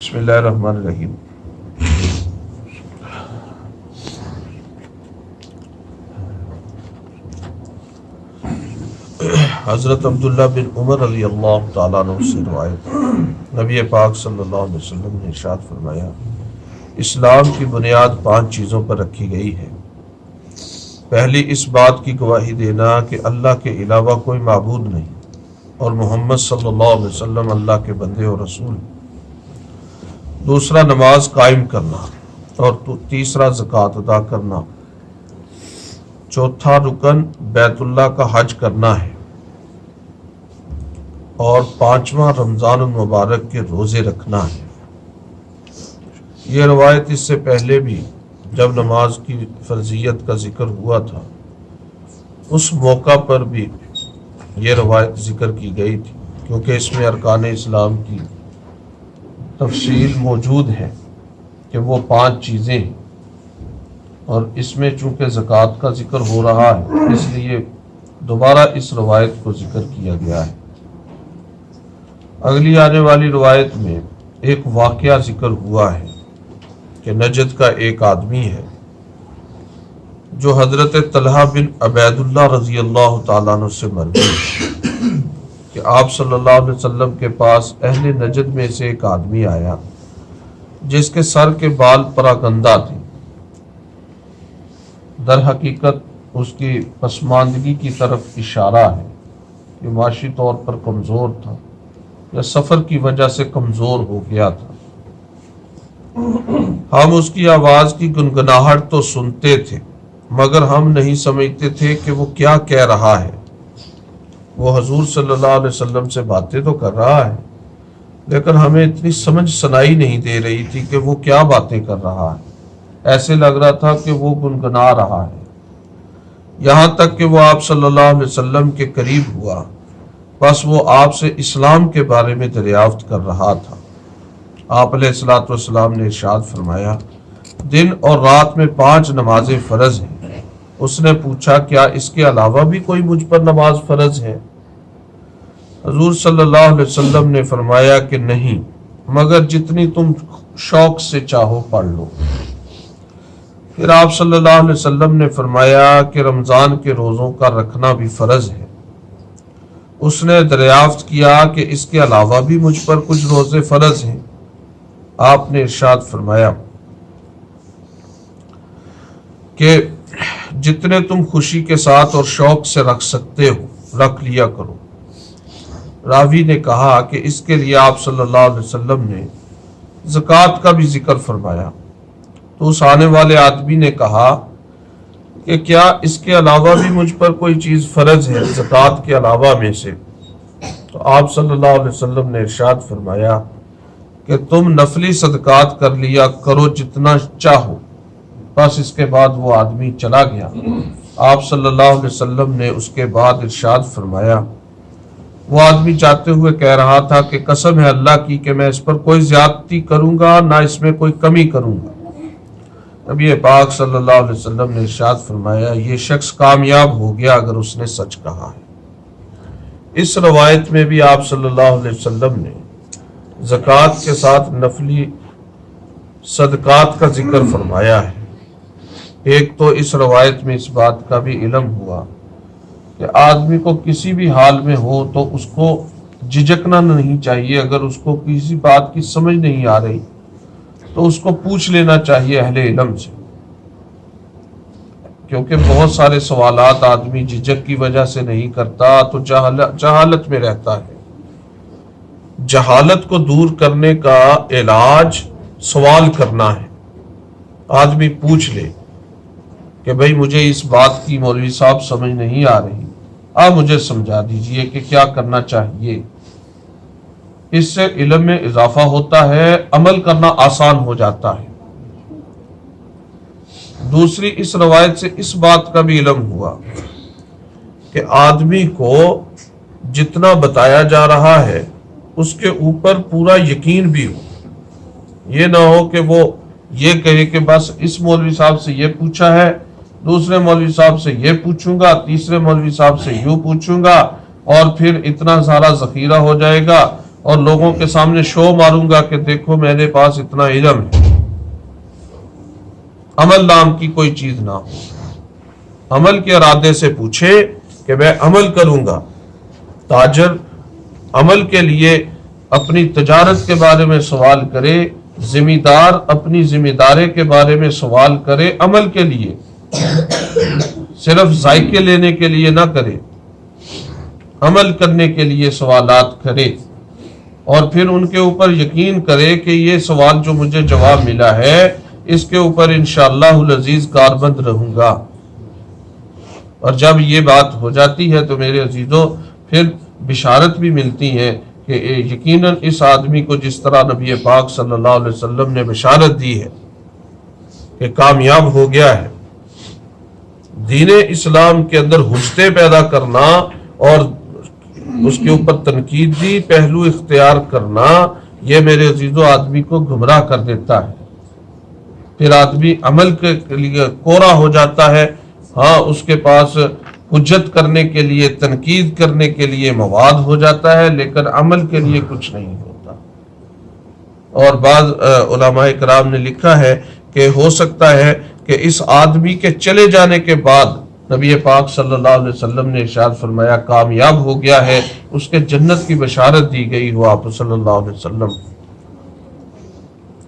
بسم اللہ الرحمن الرحیم۔ حضرت عبداللہ بن عمر رضی اللہ تعالیٰ عنہ سے روایت، نبی پاک صلی اللہ علیہ وسلم نے ارشاد فرمایا، اسلام کی بنیاد 5 چیزوں پر رکھی گئی ہے۔ پہلی، اس بات کی گواہی دینا کہ اللہ کے علاوہ کوئی معبود نہیں اور محمد صلی اللہ علیہ وسلم اللہ کے بندے اور رسول ہیں۔ دوسرا، نماز قائم کرنا، اور تیسرا، زکوٰۃ ادا کرنا۔ چوتھا رکن بیت اللہ کا حج کرنا ہے، اور 5واں رمضان المبارک کے روزے رکھنا ہے۔ یہ روایت اس سے پہلے بھی جب نماز کی فرضیت کا ذکر ہوا تھا اس موقع پر بھی یہ روایت ذکر کی گئی تھی، کیونکہ اس میں ارکان اسلام کی تفصیل موجود ہے کہ وہ 5 چیزیں ہیں، اور اس میں چونکہ زکوٰۃ کا ذکر ہو رہا ہے اس لیے دوبارہ اس روایت کو ذکر کیا گیا ہے۔ اگلی آنے والی روایت میں ایک واقعہ ذکر ہوا ہے کہ نجد کا ایک آدمی ہے جو حضرت طلحہ بن عبید اللہ رضی اللہ تعالیٰ عنہ سے مروی کہ آپ صلی اللہ علیہ وسلم کے پاس اہل نجد میں سے ایک آدمی آیا جس کے سر کے بال پراگندہ تھے۔ در حقیقت اس کی پسماندگی کی طرف اشارہ ہے کہ معاشی طور پر کمزور تھا یا سفر کی وجہ سے کمزور ہو گیا تھا۔ ہم اس کی آواز کی گنگناہٹ تو سنتے تھے مگر ہم نہیں سمجھتے تھے کہ وہ کیا کہہ رہا ہے۔ وہ حضور صلی اللہ علیہ وسلم سے باتیں تو کر رہا ہے لیکن ہمیں اتنی سمجھ سنائی نہیں دے رہی تھی کہ وہ کیا باتیں کر رہا ہے۔ ایسے لگ رہا تھا کہ وہ گنگنا رہا ہے، یہاں تک کہ وہ آپ صلی اللہ علیہ وسلم کے قریب ہوا، بس وہ آپ سے اسلام کے بارے میں دریافت کر رہا تھا۔ آپ علیہ الصلوۃ والسلام نے ارشاد فرمایا، دن اور رات میں 5 نمازیں فرض ہیں۔ اس نے پوچھا، کیا اس کے علاوہ بھی کوئی مجھ پر نماز فرض ہے؟ حضور صلی اللہ علیہ وسلم نے فرمایا کہ نہیں، مگر جتنی تم شوق سے چاہو پڑھ لو۔ پھر آپ صلی اللہ علیہ وسلم نے فرمایا کہ رمضان کے روزوں کا رکھنا بھی فرض ہے۔ اس نے دریافت کیا کہ اس کے علاوہ بھی مجھ پر کچھ روزے فرض ہیں؟ آپ نے ارشاد فرمایا کہ جتنے تم خوشی کے ساتھ اور شوق سے رکھ سکتے ہو رکھ لیا کرو۔ راوی نے کہا کہ اس کے لیے آپ صلی اللہ علیہ وسلم نے زکوٰۃ کا بھی ذکر فرمایا، تو اس آنے والے آدمی نے کہا کہ کیا اس کے علاوہ بھی مجھ پر کوئی چیز فرض ہے زکوٰۃ کے علاوہ میں سے؟ تو آپ صلی اللہ علیہ وسلم نے ارشاد فرمایا کہ تم نفلی صدقات کر لیا کرو جتنا چاہو۔ بس اس کے بعد وہ آدمی چلا گیا۔ آپ صلی اللہ علیہ وسلم نے اس کے بعد ارشاد فرمایا، وہ آدمی جاتے ہوئے کہہ رہا تھا کہ قسم ہے اللہ کی کہ میں اس پر کوئی زیادتی کروں گا نہ اس میں کوئی کمی کروں گا۔ نبی پاک صلی اللہ علیہ وسلم نے ارشاد فرمایا، یہ شخص کامیاب ہو گیا اگر اس نے سچ کہا ہے۔ اس روایت میں بھی آپ صلی اللہ علیہ وسلم نے زکوٰۃ کے ساتھ نفلی صدقات کا ذکر فرمایا ہے۔ ایک تو اس روایت میں اس بات کا بھی علم ہوا کہ آدمی کو کسی بھی حال میں ہو تو اس کو جھجکنا نہیں چاہیے۔ اگر اس کو کسی بات کی سمجھ نہیں آ رہی تو اس کو پوچھ لینا چاہیے اہل علم سے، کیونکہ بہت سارے سوالات آدمی جھجک کی وجہ سے نہیں کرتا تو جہالت میں رہتا ہے۔ جہالت کو دور کرنے کا علاج سوال کرنا ہے۔ آدمی پوچھ لے کہ بھئی مجھے اس بات کی مولوی صاحب سمجھ نہیں آ رہی، آپ مجھے سمجھا دیجئے کہ کیا کرنا چاہیے۔ اس سے علم میں اضافہ ہوتا ہے، عمل کرنا آسان ہو جاتا ہے۔ دوسری، اس روایت سے اس بات کا بھی علم ہوا کہ آدمی کو جتنا بتایا جا رہا ہے اس کے اوپر پورا یقین بھی ہو۔ یہ نہ ہو کہ وہ یہ کہے کہ بس اس مولوی صاحب سے یہ پوچھا ہے، دوسرے مولوی صاحب سے یہ پوچھوں گا، تیسرے مولوی صاحب سے یوں پوچھوں گا، اور پھر اتنا سارا ذخیرہ ہو جائے گا اور لوگوں کے سامنے شو ماروں گا کہ دیکھو میرے پاس اتنا علم ہے، عمل نام کی کوئی چیز نہ ہو۔ عمل کے ارادے سے پوچھے کہ میں عمل کروں گا۔ تاجر عمل کے لیے اپنی تجارت کے بارے میں سوال کرے، ذمہ دار اپنی ذمہ داری کے بارے میں سوال کرے، عمل کے لیے، صرف ذائقے لینے کے لیے نہ کرے، عمل کرنے کے لیے سوالات کرے، اور پھر ان کے اوپر یقین کرے کہ یہ سوال جو مجھے جواب ملا ہے اس کے اوپر انشاءاللہ العزیز کاربند رہوں گا۔ اور جب یہ بات ہو جاتی ہے تو میرے عزیزوں پھر بشارت بھی ملتی ہے کہ یقیناً اس آدمی کو جس طرح نبی پاک صلی اللہ علیہ وسلم نے بشارت دی ہے کہ کامیاب ہو گیا ہے۔ دین اسلام کے اندر حجتیں پیدا کرنا اور اس کے اوپر تنقیدی پہلو اختیار کرنا، یہ میرے عزیزوں آدمی کو گمراہ کر دیتا ہے۔ پھر آدمی عمل کے لیے کوڑا ہو جاتا ہے۔ ہاں، اس کے پاس حجت کرنے کے لیے، تنقید کرنے کے لیے مواد ہو جاتا ہے، لیکن عمل کے لیے کچھ نہیں ہوتا۔ اور بعض علماء کرام نے لکھا ہے کہ ہو سکتا ہے کہ اس آدمی کے چلے جانے کے بعد نبی پاک صلی اللہ علیہ وسلم نے ارشاد فرمایا کامیاب ہو گیا ہے، اس کے جنت کی بشارت دی گئی ہو آپ صلی اللہ علیہ وسلم۔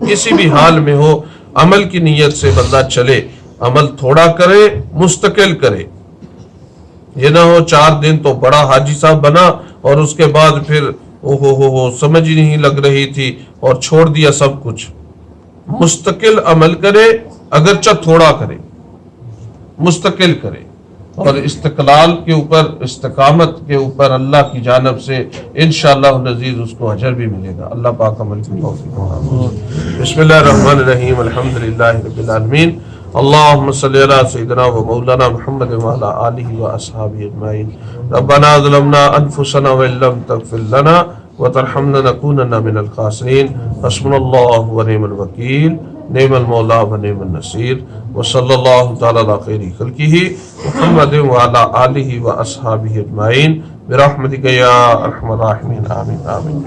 کسی بھی حال میں ہو، عمل کی نیت سے بندہ چلے، عمل تھوڑا کرے، مستقل کرے۔ یہ نہ ہو 4 دن تو بڑا حاجی صاحب بنا اور اس کے بعد پھر ہو سمجھ ہی نہیں لگ رہی تھی اور چھوڑ دیا سب کچھ۔ مستقل عمل کرے، اگرچہ تھوڑا کرے، مستقل کرے، اور استقلال کے اوپر، استقامت کے اوپر اللہ کی جانب سے انشاءاللہ العزیز اس کو اجر بھی ملے گا۔ اللہ پاک عمل کی توفیق عطا۔ بسم اللہ الرحمن الرحیم، الحمدللہ رب العالمین، اللہم صلی علی سیدنا و مولانا محمد وعلی آلہ و اصحابہ اجمعین۔ ربنا ظلمنا انفسنا وان لم تغفر لنا وترحمنا لنکونن من الخاسرین۔ حسبنا اللہ ونعم الوکیل، نعم المولا ونعم النصیر، وصلی اللہ تعالی علی خیر خلقہ محمد وعلی آلہ و اصحابہ اجمعین برحمتک یا ارحم الراحمین، آمین آمین۔